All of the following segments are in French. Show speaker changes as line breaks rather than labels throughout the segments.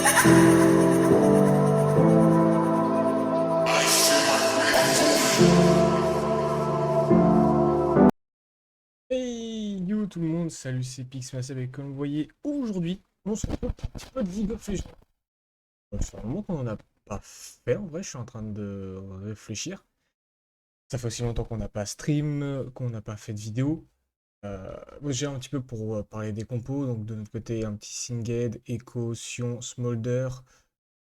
Hey yo tout le monde, salut c'est Pixmasab et comme vous voyez aujourd'hui on se retrouve un petit peu de League of Legends. Ça fait un moment qu'on n'en a pas fait en vrai, je suis en train de réfléchir. Ça fait aussi longtemps qu'on n'a pas stream, qu'on n'a pas fait de vidéo. Moi, j'ai un petit peu pour parler des compos, donc de notre côté un petit Singed, Echo, Sion, Smolder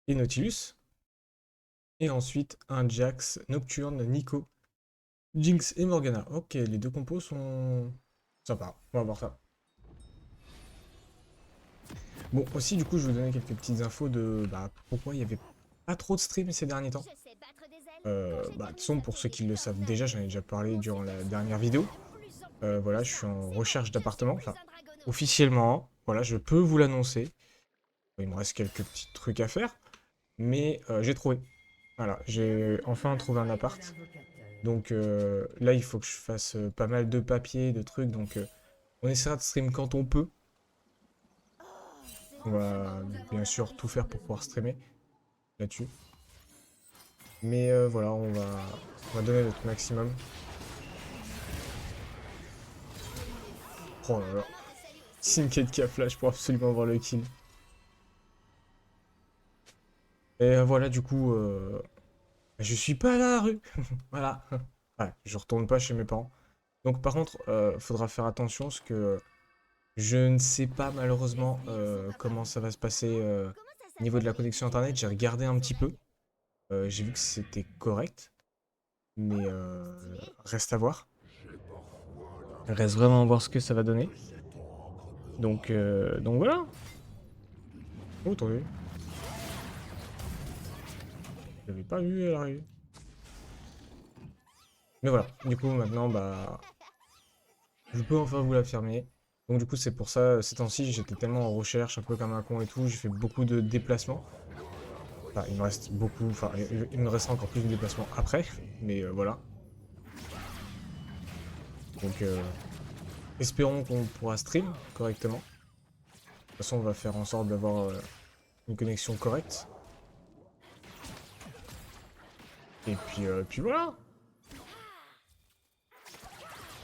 et Nautilus. Et ensuite un Jax, Nocturne, Nico, Jinx et Morgana. Ok, les deux compos sont sympas, on va voir ça. Bon, aussi, du coup, je vais vous donner quelques petites infos de pourquoi il n'y avait pas trop de streams ces derniers temps. De toute façon, pour ceux qui le savent déjà, j'en ai déjà parlé durant la dernière vidéo. Voilà, je suis en recherche d'appartement. Enfin, officiellement, voilà, je peux vous l'annoncer. Il me reste quelques petits trucs à faire, mais j'ai trouvé. Voilà, j'ai enfin trouvé un appart. Donc là, il faut que je fasse pas mal de papiers, de trucs. Donc on essaiera de stream quand on peut. On va bien sûr tout faire pour pouvoir streamer là-dessus. Mais voilà, on va donner notre maximum. Oh là là. Sinket qui a flash pour absolument avoir le kill. Et voilà, du coup, je suis pas à la rue. Voilà. Ouais, je retourne pas chez mes parents. Donc par contre, faudra faire attention parce que je ne sais pas malheureusement comment ça va se passer au niveau de la connexion internet. J'ai regardé un petit peu. J'ai vu que c'était correct. Mais reste à voir. Reste vraiment à voir ce que ça va donner. Donc voilà. Oh, attendez. Je l'avais pas vu à l'arrivée. Mais voilà. Du coup, maintenant, je peux enfin vous l'affirmer. Donc du coup, c'est pour ça, ces temps-ci, j'étais tellement en recherche, un peu comme un con et tout. J'ai fait beaucoup de déplacements. Enfin, il me reste beaucoup. Enfin, il me restera encore plus de déplacements après. Mais voilà. Donc, espérons qu'on pourra stream correctement. De toute façon, on va faire en sorte d'avoir une connexion correcte. Et puis voilà.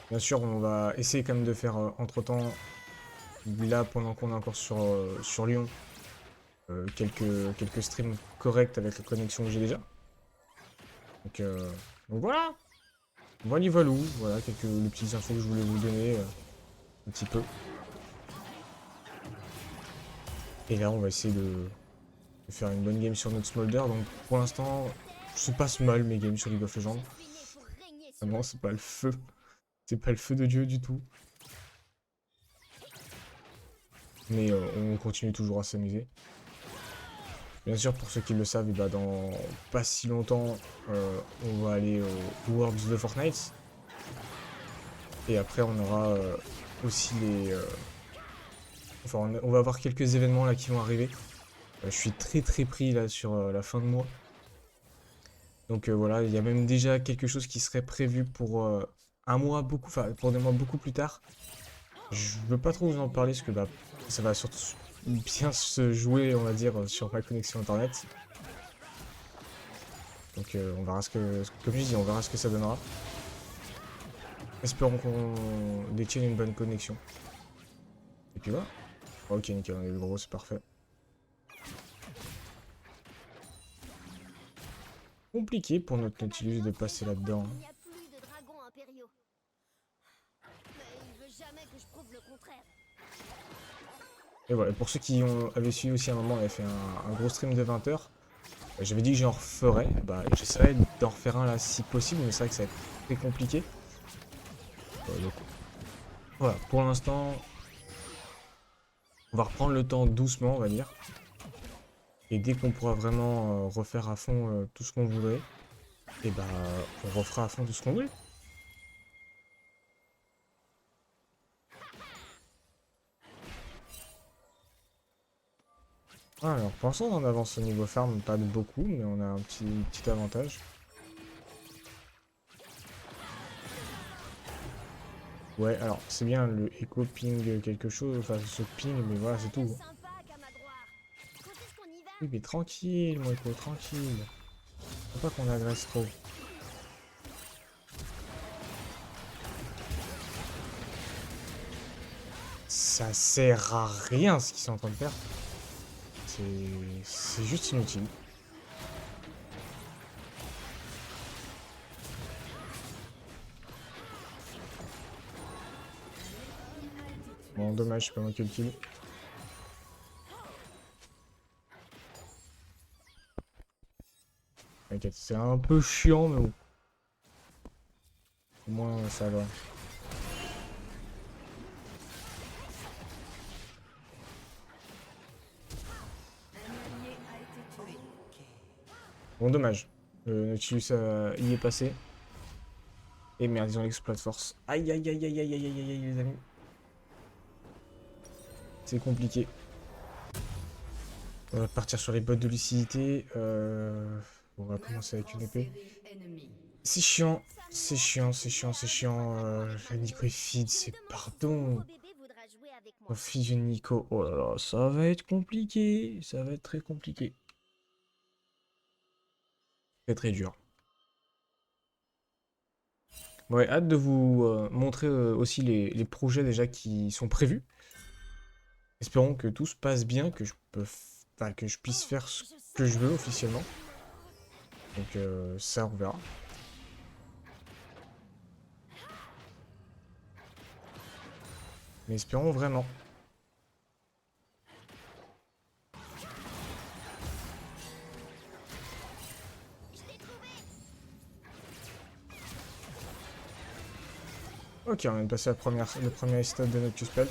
Bien sûr, on va essayer quand même de faire entre-temps, là, pendant qu'on est encore sur Lyon, quelques streams corrects avec la connexion que j'ai déjà. Donc, euh, donc voilà. Voilà, voilou. Voilà, quelques les petites infos que je voulais vous donner un petit peu. Et là, on va essayer de faire une bonne game sur notre Smolder. Donc, pour l'instant, se passe mal mes games sur League of Legends. Vraiment, c'est pas le feu. C'est pas le feu de Dieu du tout. Mais on continue toujours à s'amuser. Bien sûr, pour ceux qui le savent, et bah, dans pas si longtemps, on va aller au Worlds de Fortnite. Et après, on aura aussi les... enfin, on va avoir quelques événements là qui vont arriver. Je suis très très pris là sur la fin de mois. Donc voilà, il y a même déjà quelque chose qui serait prévu pour un mois beaucoup, enfin pour des mois beaucoup plus tard. Je veux pas trop vous en parler parce que ça va surtout bien se jouer, on va dire, sur ma connexion internet. Donc on verra comme je dis, on verra ce que ça donnera. Espérons qu'on détienne une bonne connexion. Et puis voilà. Ok, nickel, on est gros, c'est parfait. Compliqué pour notre Nautilus de passer là-dedans. Et voilà, pour ceux qui avaient suivi aussi à un moment, on avait fait un gros stream de 20 heures. J'avais dit que j'en referais. J'essaierai d'en refaire un là si possible, mais c'est vrai que ça va être très compliqué. Donc, voilà, pour l'instant, on va reprendre le temps doucement, on va dire. Et dès qu'on pourra vraiment refaire à fond tout ce qu'on voudrait, et on refera à fond tout ce qu'on voulait. Ah, alors pour l'instant, on avance au niveau farm, pas de beaucoup, mais on a un petit avantage. Ouais, alors c'est bien le echo ping quelque chose, enfin ce ping, mais voilà, c'est tout. Oui, mais tranquille, Moeko, tranquille. Faut pas qu'on agresse trop. Ça sert à rien ce qu'ils sont en train de faire. C'est juste inutile. Bon, dommage, c'est pas moi qui ai le kill. T'inquiète, c'est un peu chiant, mais bon. Au moins, ça va. Bon, dommage. Le Nautilus y est passé. Et merde, ils ont l'exploit de force. Aïe, aïe, aïe, aïe, aïe, aïe, aïe, aïe, les amis. C'est compliqué. On va partir sur les bottes de lucidité. On va commencer avec une épée. C'est chiant. C'est chiant, c'est chiant, c'est chiant. La Nico est feed, c'est pardon. On feed une Nico. Oh là là, ça va être compliqué. Ça va être très compliqué. Très très dur. Ouais, hâte de vous montrer aussi les projets déjà qui sont prévus. Espérons que tout se passe bien, que enfin, que je puisse faire ce que je veux officiellement. Donc ça, on verra. Mais espérons vraiment. Ok, on vient de passer le premier stade de notre Q-Spell.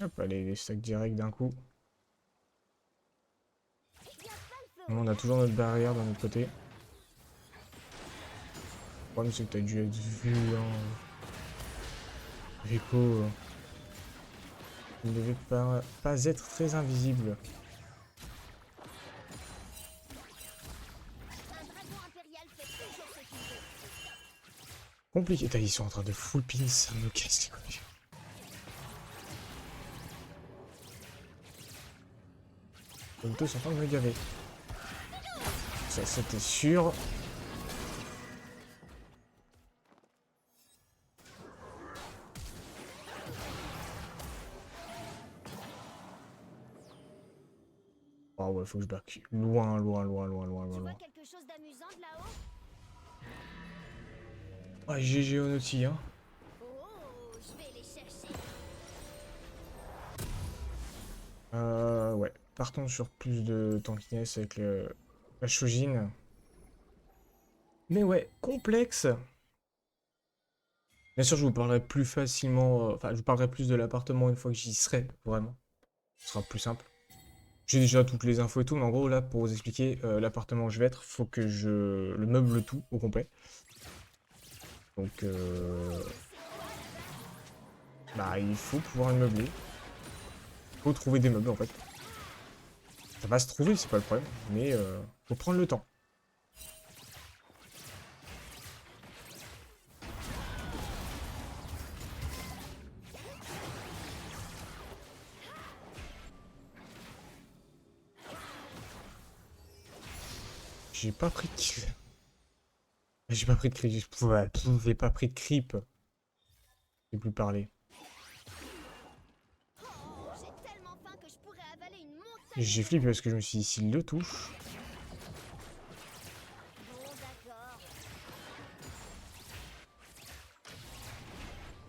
Hop, allez, les stacks direct d'un coup. On a toujours notre barrière d'un autre côté. Le problème, c'est que t'as dû être vu, hein. Rico, il ne devait pas être très invisible. Compliqué. Ils sont en train de full pin, ça me casse les couilles. Les deux sont en train de me gaver. Ça, c'était sûr. Oh ouais, faut que je back. Loin, loin, loin, loin, loin, loin, loin.
Quelque chose d'amusant de là-haut?
Ouais, GG Onoti, hein.
Oh, je vais les chercher.
Ouais. Partons sur plus de tankiness avec la Shojin. Mais ouais, complexe. Bien sûr, je vous parlerai plus facilement. Enfin, je vous parlerai plus de l'appartement une fois que j'y serai, vraiment. Ce sera plus simple. J'ai déjà toutes les infos et tout, mais en gros, là, pour vous expliquer l'appartement où je vais être, faut que je le meuble tout au complet. Donc, bah, il faut pouvoir le meubler. Il faut trouver des meubles, en fait. Ça va se trouver, c'est pas le problème, mais faut prendre le temps. J'ai pas pris de kill. J'ai pas pris de creep. J'ai pas pris de creep. J'ai plus parler.
J'ai tellement faim que je pourrais avaler une montagne.
J'ai flippé parce que je me suis dit, s'il le touche.
Bon, d'accord.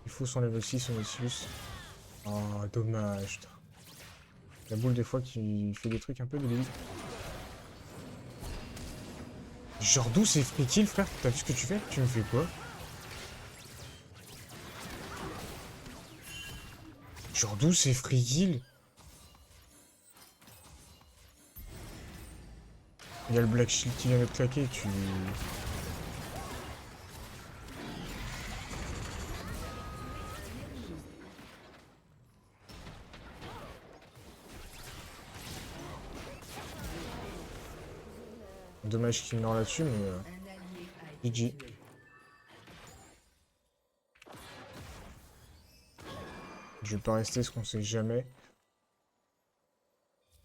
Il faut son level 6 au Nautilus. Oh, dommage. Putain. La boule, des fois, qui fait des trucs un peu de débiles. Genre, d'où c'est free kill, frère? T'as vu ce que tu fais? Tu me fais quoi? Genre, d'où c'est free kill? Il y a le Black Shield qui vient de claquer, tu... Dommage qu'il meurt là-dessus, mais GG. Je vais pas rester parce qu'on sait jamais.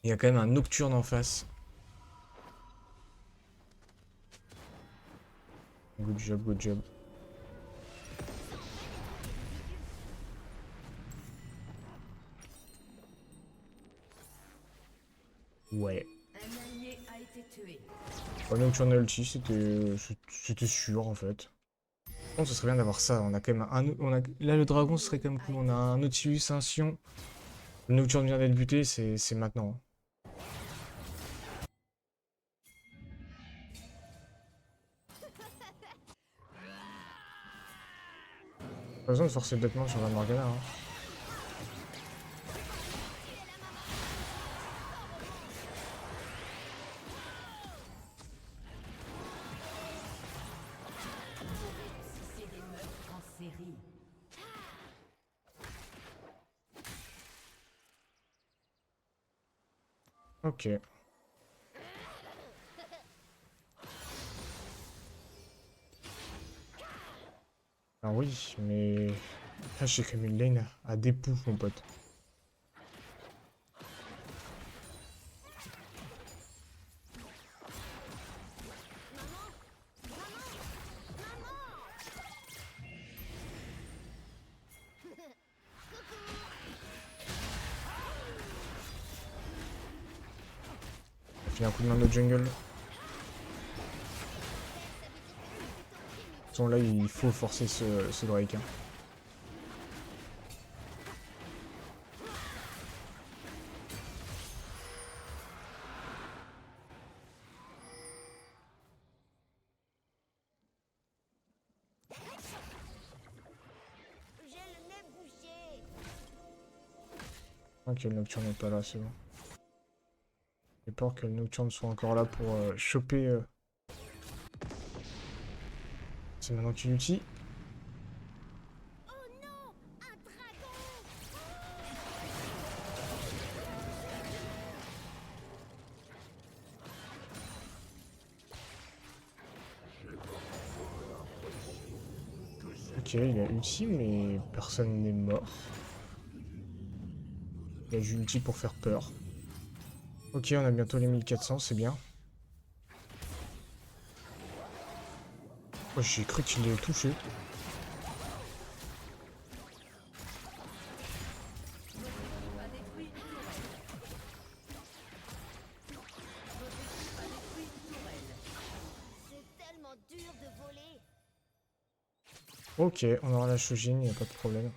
Il y a quand même un Nocturne en face. Good job, good job. Ouais. Pas Nocturne ulti, c'était sûr en fait. Bon, ce serait bien d'avoir ça. On a quand même là, le dragon, ce serait quand même cool. On a un Nautilus, un Sion. Le Nocturne vient d'être buté, c'est maintenant. Pas besoin de forcer bêtement sur la Morgana. Hein. Ok. Ah oui, mais là j'ai quand même une lane à des poufs, mon pote. On a fait un coup de main de notre jungle. De toute façon, là, il faut forcer ce Drake. Hein.
J'ai le nez bouché.
Ok, le Nocturne n'est pas là, c'est bon. J'ai peur que le Nocturne soit encore là pour choper. C'est maintenant qu'il l'utilise.
Oh non, un dragon.
Ok, il a ulti, mais personne n'est mort. Il a juste ulti pour faire peur. Ok, on a bientôt les 1400, c'est bien. Oh, j'ai cru qu'il l'ait touché.
C'est tellement dur de voler.
Ok, on aura la Shojin, il n'y a pas de problème.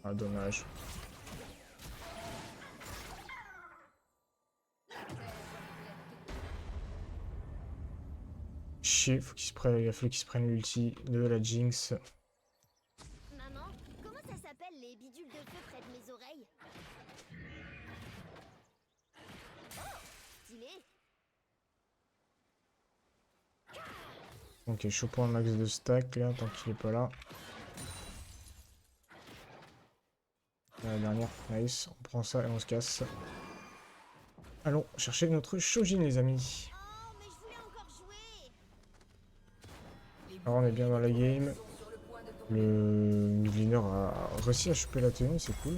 Ah, dommage. Chier, il a fallu qu'il se prenne l'ulti de la Jinx.
Maman, comment ça s'appelle les bidules de feu près de mes oreilles? Oh, stylé.
Ok, chopons un max de stack là, tant qu'il est pas là. La dernière, nice. On prend ça et on se casse. Allons chercher notre Shojin, les amis.
Oh, mais je voulais encore jouer.
Alors, on est bien dans la game. Le midlaner a réussi à choper la tenue, c'est cool.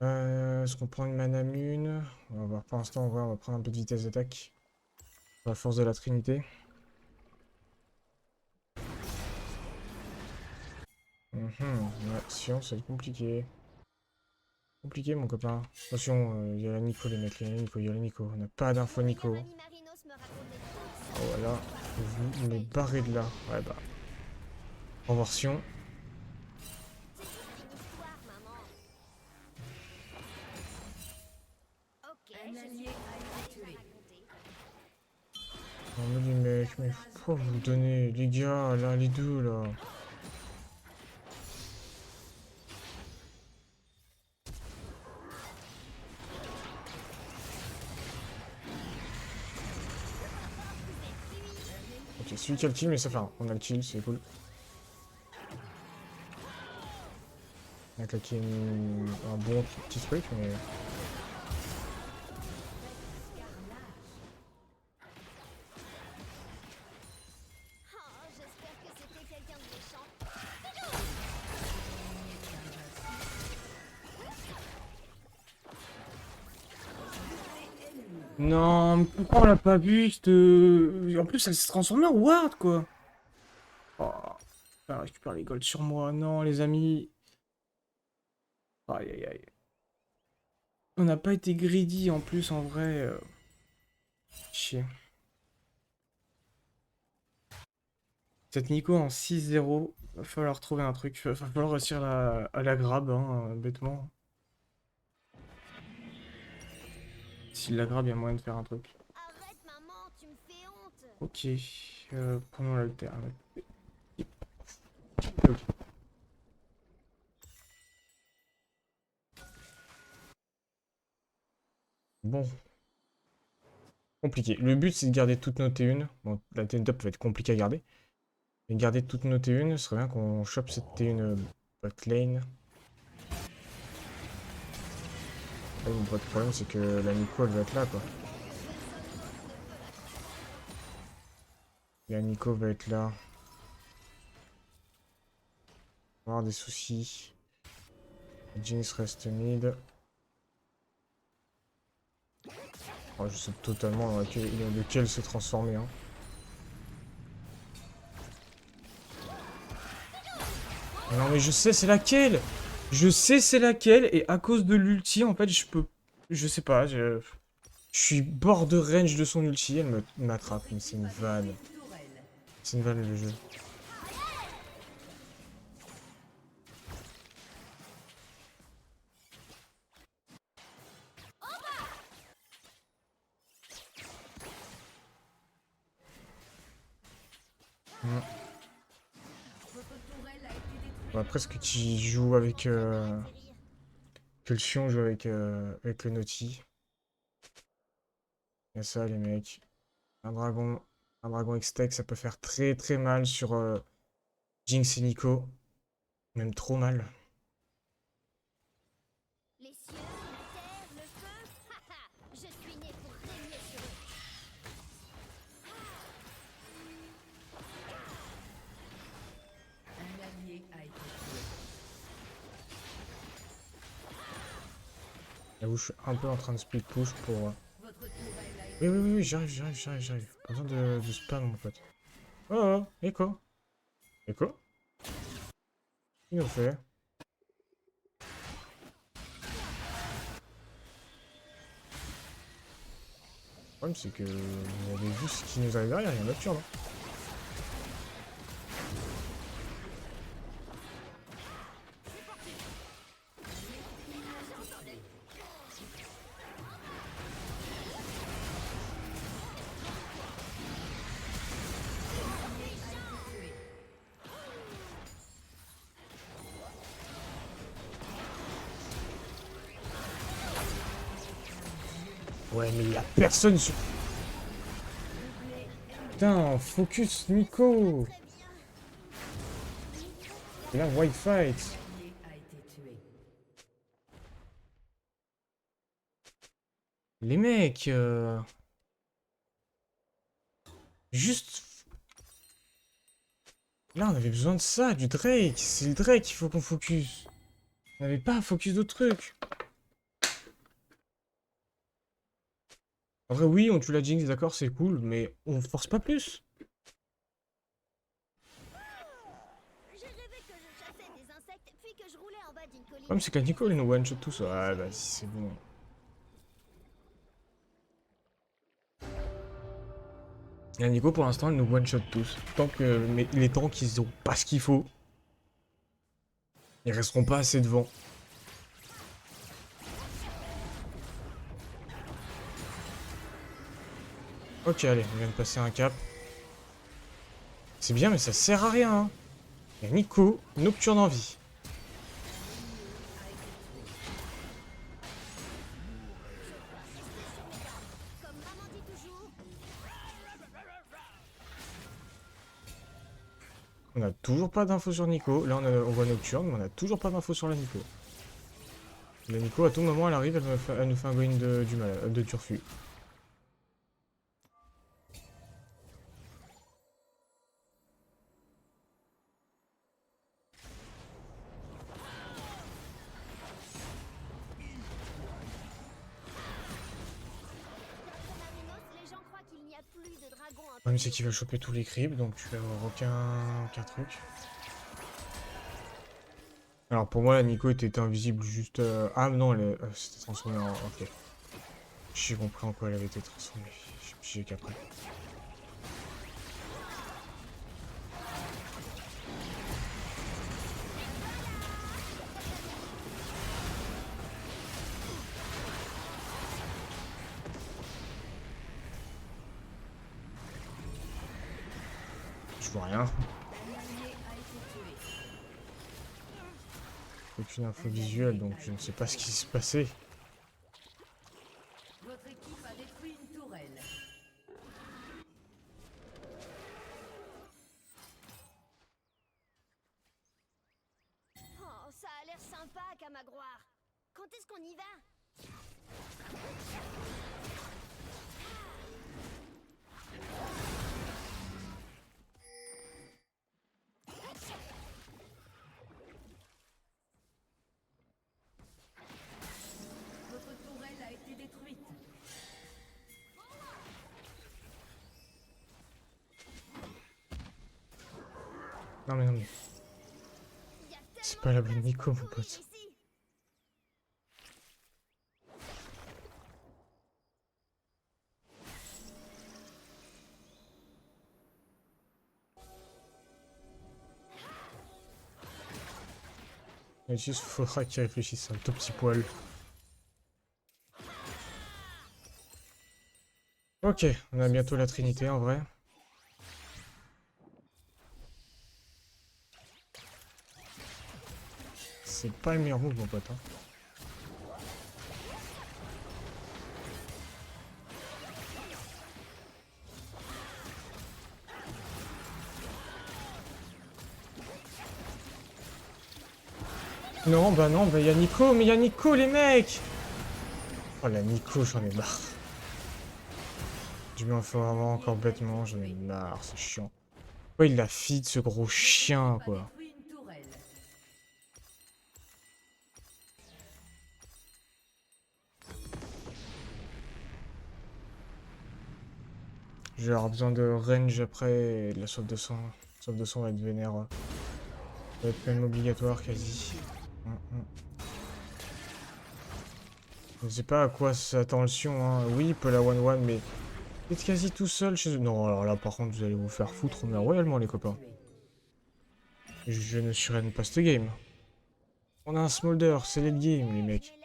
Est-ce qu'on prend une mana mune? On va voir pour l'instant, on va prendre un peu de vitesse d'attaque. La force de la Trinité. Ouais, Sion, ça va être compliqué. Compliqué, mon copain. Attention, il y a la Nico, les mecs. Il y a la Nico, il y a la Nico. On n'a pas d'info Nico.
Mamie Marinos me racontait tout
Oh,
ça.
voilà. Vous me barrez de là. Ouais, bah. Au revoir, Sion.
C'est juste une histoire, maman. Ok, je suis raconter.
Non, mais les mecs, mais pourquoi vous me donnez? Les gars, là, les deux, là. Ok, celui qui a le kill, mais ça fait un. On a le kill, c'est cool. On a claqué un bon petit truc, mais...
Oh, j'espère que c'était quelqu'un de méchant.
Non, mais pourquoi on l'a pas vu, En plus, elle s'est transformée en ward, quoi. Oh, elle récupère les golds sur moi. Non, les amis. Aïe, aïe, aïe. On n'a pas été greedy, en plus, en vrai. Chier. Cette Nico en 6-0. Va falloir trouver un truc. Va falloir réussir à la grab, hein, bêtement. S'il la grab, il y a moyen de faire un truc.
Arrête, maman, tu me fais honte.
Ok. Prenons l'alterne.
Bon. Compliqué. Le but, c'est de garder toutes nos T1. Bon, la T1 top va être compliquée à garder. Mais garder toutes nos T1, ce serait bien qu'on chope cette T1 bot lane. Là, le problème, c'est que la Nico, elle va être là, quoi. La Nico va être là. On va avoir des soucis. Jinx reste mid. Oh, je sais totalement dans lequel se transformer. Hein. Non mais je sais c'est laquelle. Je sais c'est laquelle et à cause de l'ulti en fait je peux... Je sais pas, je suis bord de range de son ulti, elle m'attrape, mais c'est une vanne. C'est une vanne le jeu. Ouais, presque qui joue avec... Que le Sion joue avec le Naughty. Il y a ça les mecs. Un dragon X-Tech, ça peut faire très très mal sur Jinx et Nico. Même trop mal.
Les cieux, la terre, le feu. Haha, je suis né pour régner sur eux.
Un allié a été tué.
J'avoue, je suis un peu en train de split push pour...
Votre tourelle a été
Oui, j'arrive. Pas besoin de spam, mon pote. Oh, Echo. Echo? Il nous fait. Le problème, c'est que vous avez vu ce qui nous arrive derrière, il y a un nocturne. Hein. Ouais, mais il y a personne sur... Putain, focus Nico. Et là, white fight.
a été tué.
Les mecs... Juste... Là, on avait besoin de ça, du Drake. C'est le Drake qu'il faut qu'on focus. On n'avait pas à focus d'autres trucs. En vrai, oui, on tue la Jinx, d'accord, c'est cool, mais on force pas plus.
J'ai rêvé que je chassais des insectes puis que je roulais en bas d'une colline.
Le problème, c'est que la Nico, elle nous one-shot tous. Ouais, vas-y, c'est bon. La Nico, pour l'instant, elle nous one-shot tous. Tant que les tanks, ils ont pas ce qu'il faut, ils resteront pas assez devant. Ok, allez, on vient de passer un cap. C'est bien, mais ça sert à rien. Hein. Il y a Nico, Nocturne en vie.
Comme maman dit toujours.
On a toujours pas d'infos sur Nico. Là, on voit Nocturne, mais on a toujours pas d'infos sur la Nico. La Nico, à tout moment, elle arrive, elle nous fait un going de Turfu.
Les gens croient qu'il n'y a plus de dragons en
Le problème, c'est qu'il va choper tous les creeps, donc tu vas avoir aucun truc. Alors pour moi, la Nico était invisible juste... Ah non, elle s'était transformée en... Ok. J'ai compris en quoi elle avait été transformée. J'ai pigé qu'après. Je vois rien. Aucune info visuelle, donc je ne sais pas ce qui se passait.
Votre équipe a détruit une tourelle.
Oh, ça a l'air sympa, Kamagroir. Quand est-ce qu'on y va?
Votre tourelle a été détruite.
Non mais non mais...
Il y a
C'est
tellement
pas la
de
bonne
place
Nico,
pour
mon
courir
pote.
ici.
Il juste faudra qu'il réfléchisse un tout petit poil. Ok, on a bientôt la Trinité en vrai. C'est pas le meilleur move, mon pote. Hein. Non, bah y'a Nico, mais y'a Nico, les mecs! Oh la Nico, j'en ai marre. Du bien, faut avoir encore bêtement, j'en ai marre, c'est chiant. Pourquoi il la feed, ce gros chien,
Votre équipe a
quoi?
détruit une tourelle.
Je vais avoir besoin de range après, et de la sauve de sang. Sauve de sang va être vénère. Ça va être même obligatoire, quasi. Je ne sais pas à quoi s'attend le Sion, hein. Oui, il peut la 1-1, mais... Vous êtes quasi tout seul chez eux. Non, alors là, par contre, vous allez vous faire foutre, mais royalement, les copains. Je ne surrène pas ce game. On a un smolder, c'est late game, les mecs.
L'élève.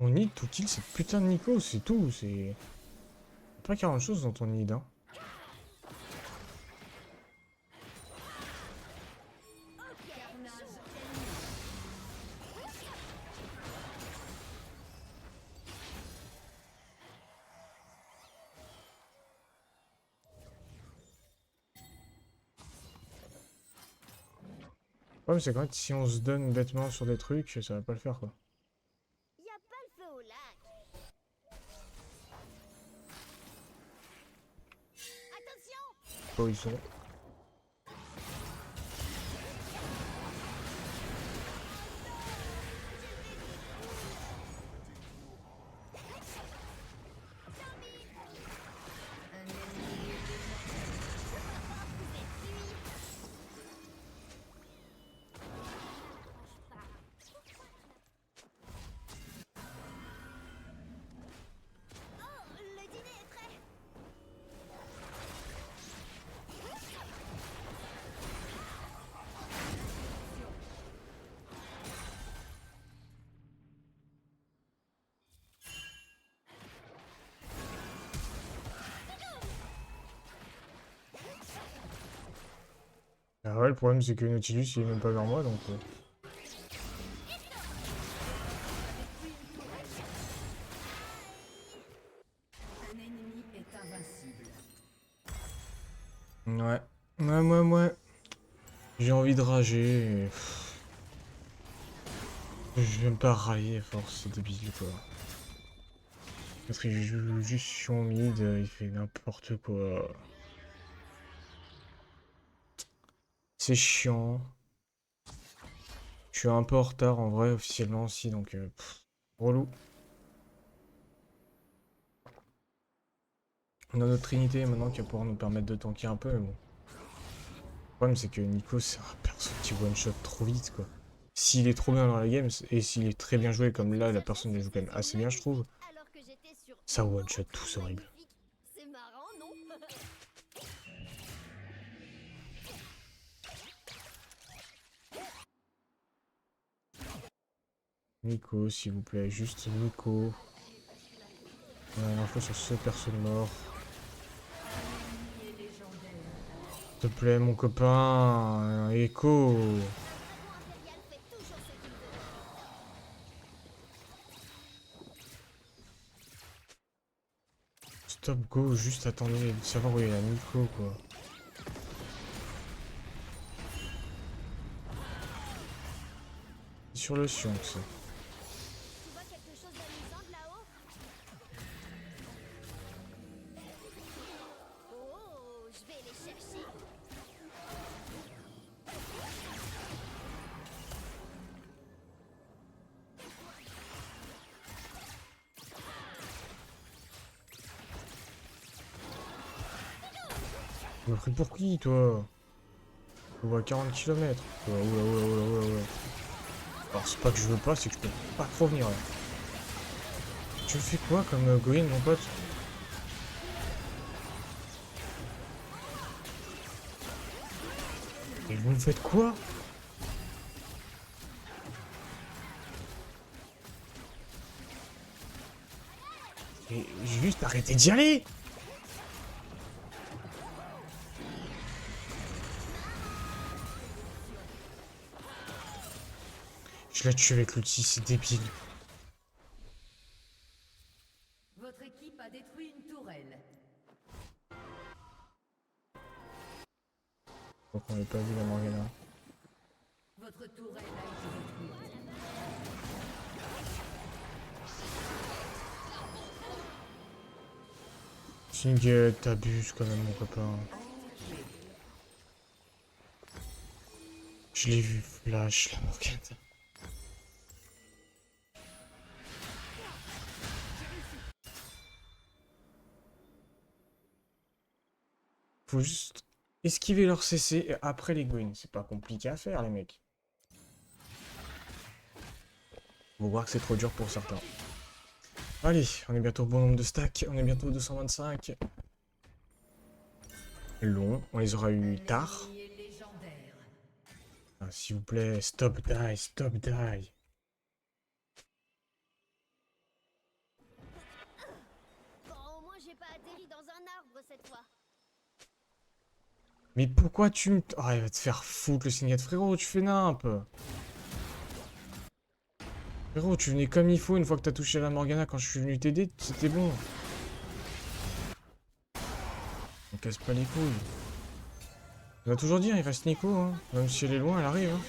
On need to kill cette putain de Nico, c'est tout, c'est... Pas 40 choses dans ton need, hein. Ouais, mais c'est quand si on se donne bêtement sur des trucs, ça va pas le faire, quoi.
Y a pas le feu au lac. Attention!
Pas où ils sont.
Oh, le dîner est prêt.
Ouais, le problème c'est que Nautilus il est même pas vers moi donc.
Un ennemi est invincible.
Ouais. J'ai envie de rager. Je vais même pas râler à force, c'est débile quoi. Parce qu'il joue juste sur mid, il fait n'importe quoi. C'est chiant. Je suis un peu en retard en vrai officiellement aussi donc relou. On a notre Trinité maintenant qui va pouvoir nous permettre de tanker un peu mais bon. Le problème c'est que Nico c'est un perso qui one shot trop vite quoi. S'il est trop bien dans la game et s'il est très bien joué comme là la personne le joue quand même assez bien je trouve,
Alors que j'étais sur
ça one shot tout c'est horrible.
magnifique. C'est marrant, non?
Nico s'il vous plaît, juste Nico. On a l'info sur ce perso de mort. S'il te plaît mon copain, Echo.
Impérial fait toujours ce qu'il veut.
Stop go, juste attendez de savoir où est la Nico quoi. Sur le Sionx.
Tu vois quelque chose d'amusant de là-haut? Oh, je vais les chercher.
Tu m'as pris pour qui toi? Je vois 40 km. Oula. Alors c'est pas que je veux pas, c'est que je peux pas trop venir là. Tu fais quoi comme Goin mon pote? Et vous me faites quoi? Et juste arrêtez d'y aller! Je l'ai tué avec l'outil, c'est débile.
Votre équipe a détruit une tourelle.
Donc on n'a pas vu la Morgana.
Votre tourelle a été détruite.
Single, t'abuses quand même mon copain. Je l'ai vu flash la Morgana. Faut juste esquiver leur CC et après les Gwyn. C'est pas compliqué à faire les mecs. Faut voir que c'est trop dur pour certains. Allez, on est bientôt au bon nombre de stacks. On est bientôt au 225. Long, on les aura eu tard.
L'ennemi est légendaire.
Ah, s'il vous plaît, stop die, stop die.
Bon, au moins j'ai pas atterri dans un arbre cette fois.
Mais pourquoi tu me... Ah, il va te faire foutre le signat frérot, tu fais nimp. Frérot, tu venais comme il faut une fois que t'as touché la Morgana quand je suis venu t'aider, c'était bon. On casse pas les couilles. On va toujours dire, il reste Nico, hein. Même si elle est loin, elle arrive. Hein.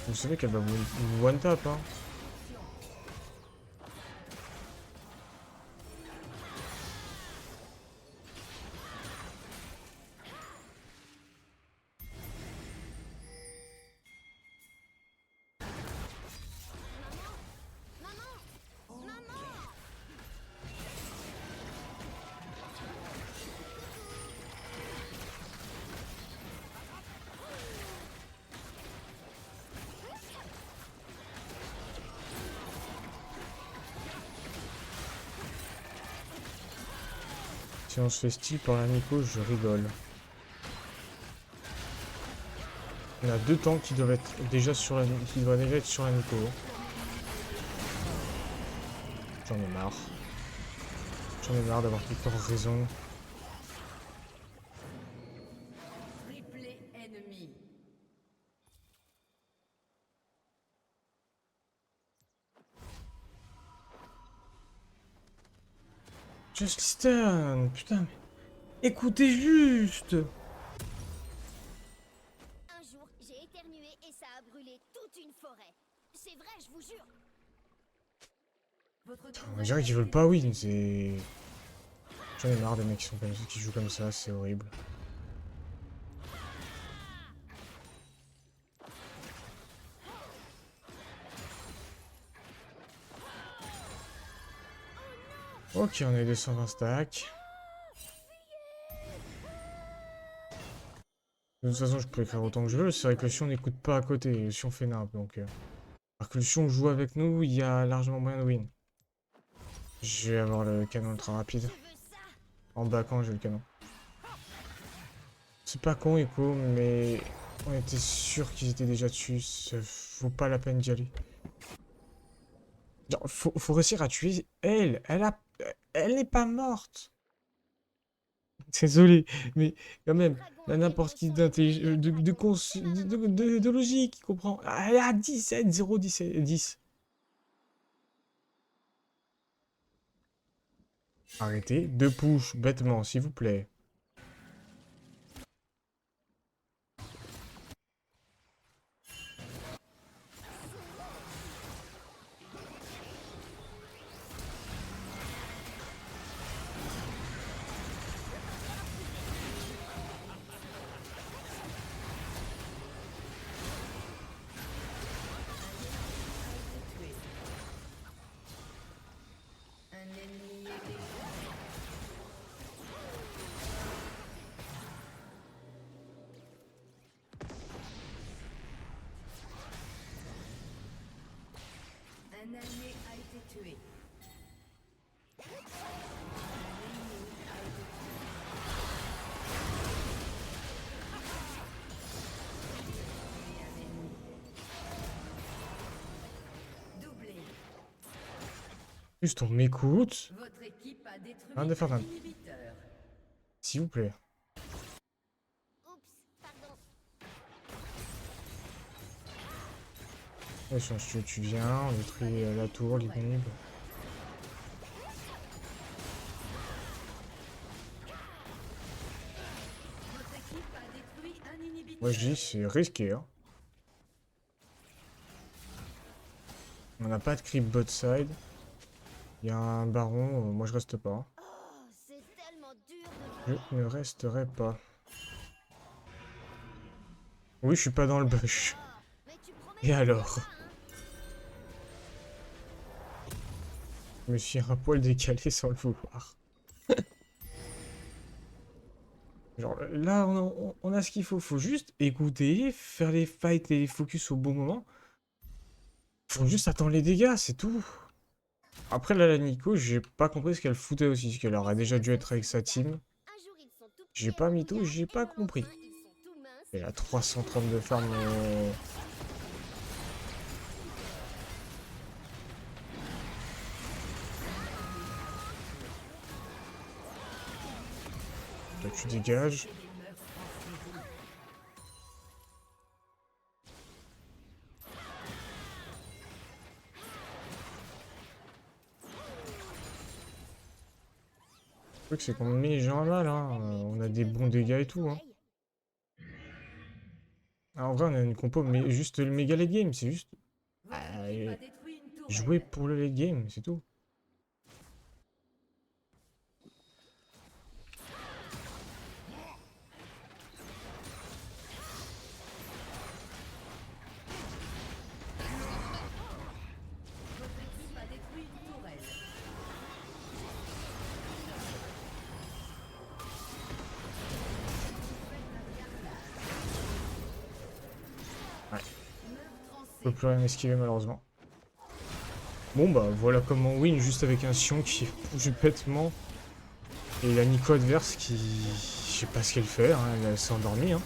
Vous savez qu'elle va vous one tap, hein. Si on se fait style par la Nico, je rigole. Il y en a deux tanks qui doivent être déjà sur la Nico. J'en ai marre. J'en ai marre d'avoir tout le temps raison.
Just listen. Putain, mais... Écoutez juste.
Un jour, j'ai éternué et ça a brûlé toute une forêt. C'est vrai, je vous jure.
Votre
On dirait qu'ils veulent pas win, c'est... J'en ai marre des mecs qui sont comme ça, qui jouent comme ça, c'est horrible. Ok, on a eu 220 stacks. De toute façon, je peux écrire autant que je veux. C'est vrai que le Sion n'écoute pas à côté. Le Sion fait nimp, donc... Alors que le Sion joue avec nous, il y a largement moyen de win. Je vais avoir le canon ultra rapide.
Je veux ça.
En backant, j'ai le canon. C'est pas con, Echo, mais... On était sûr qu'ils étaient déjà dessus. Ça vaut pas la peine d'y aller. Genre, faut réussir à tuer elle. Elle n'est pas morte. Désolé, mais quand même, là, n'importe qui de logique, il comprend. Ah, elle est à 17, 0, 17, 10. Arrêtez de push bêtement, s'il vous plaît.
un ennemi est un allié a été tué. Doublé.
Juste on m'écoute.
Votre équipe a détruit
Rien de faire
un
d'un-
inhibiteur.
S'il vous plaît.
Oups, pardon.
Ouais, si tu viens, on détruit la tour, l'inib.
Votre équipe a détruit un inhibiteur.
Moi je dis, c'est risqué, hein. On n'a pas de creep bot side. Il y a un baron, moi je reste pas.
Oh, c'est tellement dur de...
Je ne resterai pas. Oui, je suis pas dans le bush.
Oh, mais tu promets
Et
que tu
alors?
feras ça, hein.
Je me suis un poil décalé sans le vouloir. Genre là, on a ce qu'il faut. Faut juste écouter, faire les fights et les focus au bon moment. Faut juste attendre les dégâts, c'est tout. Après, là, la Nico, j'ai pas compris ce qu'elle foutait aussi. Parce qu'elle aurait déjà dû être avec sa team.
Un jour, ils sont tout petits
J'ai
et
pas mytho,
ringards,
j'ai
et
pas
le
compris.
lendemain, ils sont tout minces.
Elle a 330 de farm. Là, tu dégages. Le truc, c'est qu'on met les gens à mal, hein. On a des bons dégâts et tout, hein. Ah, en vrai, on a une compo, mais juste le méga late game, c'est juste
Votre
Ah,
équipe a
et-
détruit une tourelle.
jouer pour le late game, c'est tout.
Votre équipe a détruit une tourelle.
Je peux plus rien esquiver, malheureusement. Bon, bah, voilà comment win, juste avec un Sion qui bouge bêtement. Et la Nico adverse qui... Je sais pas ce qu'elle fait, hein, elle s'est endormie, hein.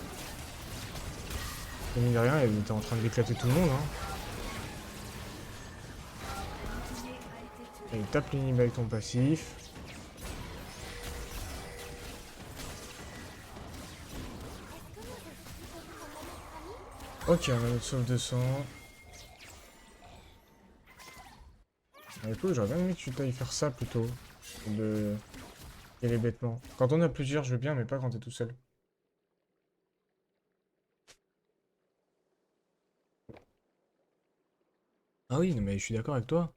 Et mine de rien, elle était en train d'éclater tout le monde, hein. Elle tape l'inhib avec ton passif. Ok, on a notre sauve de sang. Écoute, j'aurais bien aimé que tu t'ailles faire ça plutôt. De y aller bêtement. Quand on a plusieurs, je veux bien, mais pas quand t'es tout seul. Ah oui, non, mais je suis d'accord avec toi.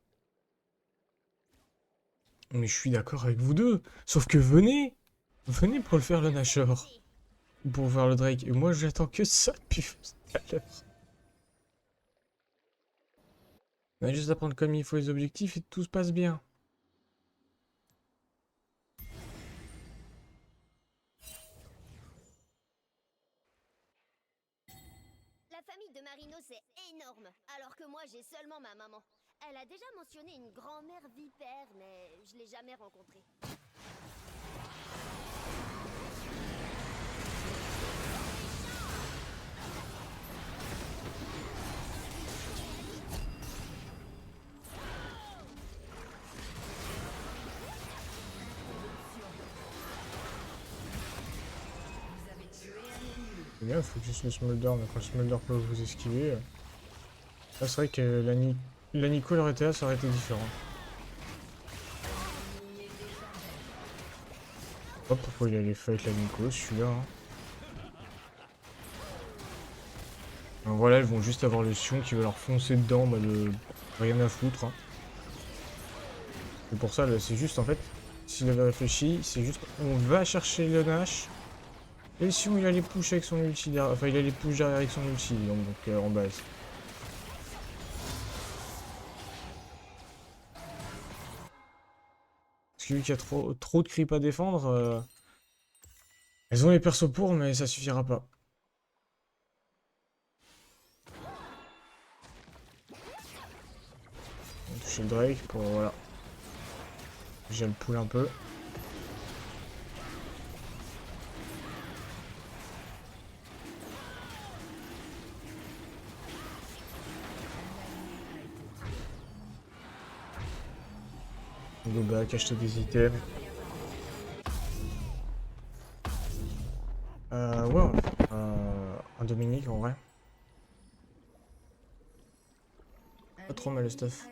Mais je suis d'accord avec vous deux. Sauf que venez! Venez pour le faire, le Nashor. Ou pour faire le Drake. Et moi, j'attends que ça depuis tout à l'heure. On a juste à prendre comme il faut les objectifs et tout se passe bien.
La famille de Marino, c'est énorme, alors que moi, j'ai seulement ma maman. Elle a déjà mentionné une grand-mère vipère, mais je l'ai jamais rencontrée.
C'est bien, il faut juste le Smolder, mais quand le Smolder peut vous esquiver... Là, c'est vrai que la Nico, leur été là, ça aurait été différent. Je sais pas pourquoi il allait fight la Nico, celui-là. Hein. Alors voilà, ils vont juste avoir le Sion qui va leur foncer dedans, bah rien à foutre. Hein. Et pour ça, c'est juste en fait, s'il avait réfléchi, c'est juste on va chercher le Nash. Et le Sion il allait push avec son ulti derrière, enfin il allait push derrière avec son ulti, donc en base. Parce que vu qu'il y a trop de creep à défendre, elles ont les persos pour, mais ça suffira pas. On va toucher le Drake pour, voilà. J'ai le pull un peu. Go back, acheter des items. Ouais, un Dominique en vrai. Pas trop mal le stuff.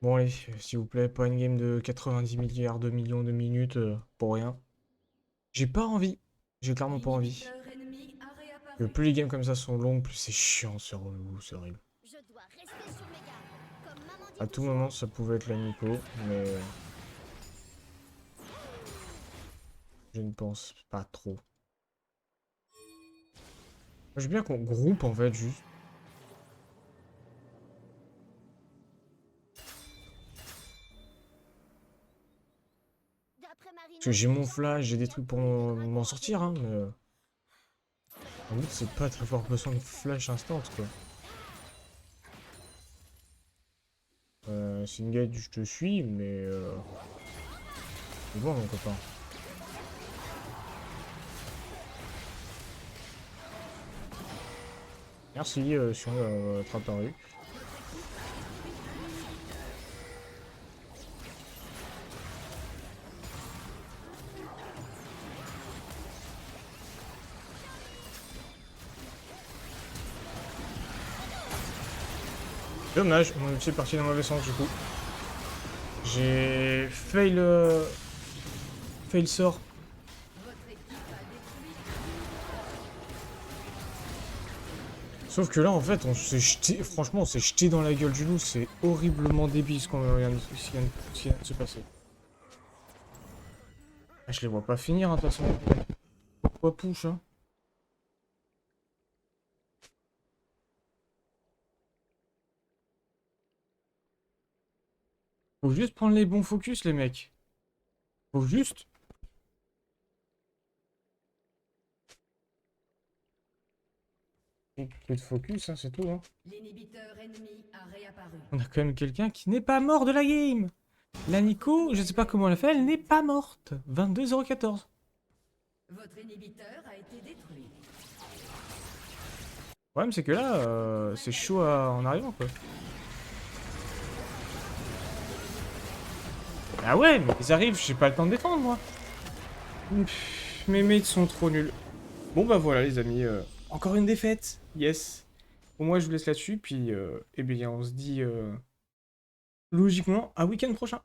Bon allez, s'il vous plaît, pas une game de 90 milliards de millions de minutes pour rien. J'ai pas envie. J'ai clairement pas envie. Plus les games comme ça sont longues, plus c'est chiant, c'est relou, c'est horrible.
Je dois rester sur mes gardes. Comme maman dit
À tout
toujours.
moment, ça pouvait être la Nico, mais je ne pense pas trop. Moi, j'aime bien qu'on groupe en fait, juste.
D'après Marino,
Parce que j'ai mon flash, j'ai des trucs pour m'en sortir, hein, mais... En fait, c'est pas très fort besoin de flash instant, quoi. C'est une guide, je te suis, mais... C'est bon, mon copain. Merci, sur votre apparu. Dommage, mon outil est parti dans le mauvais sens du coup. J'ai fail sort. Sauf que là en fait on s'est jeté, franchement on s'est jeté dans la gueule du loup, c'est horriblement débile ce qu'on vient de se passer. Ah, je les vois pas finir hein, de toute façon. Pourquoi push hein? Faut juste prendre les bons focus les mecs. Faut juste. Plus de focus, hein, c'est tout. Hein.
L'inhibiteur ennemi a réapparu.
On a quand même quelqu'un qui n'est pas mort de la game. La Nico, je sais pas comment elle a fait, elle n'est pas morte. 22,014.
Votre inhibiteur a été détruit.
Le problème c'est que là, c'est chaud en arrivant quoi. Ah ouais, mais ils arrivent, j'ai pas le temps de défendre moi. Mes mates sont trop nuls. Bon bah voilà les amis, encore une défaite, yes. Bon moi je vous laisse là-dessus, puis eh bien on se dit logiquement à week-end prochain.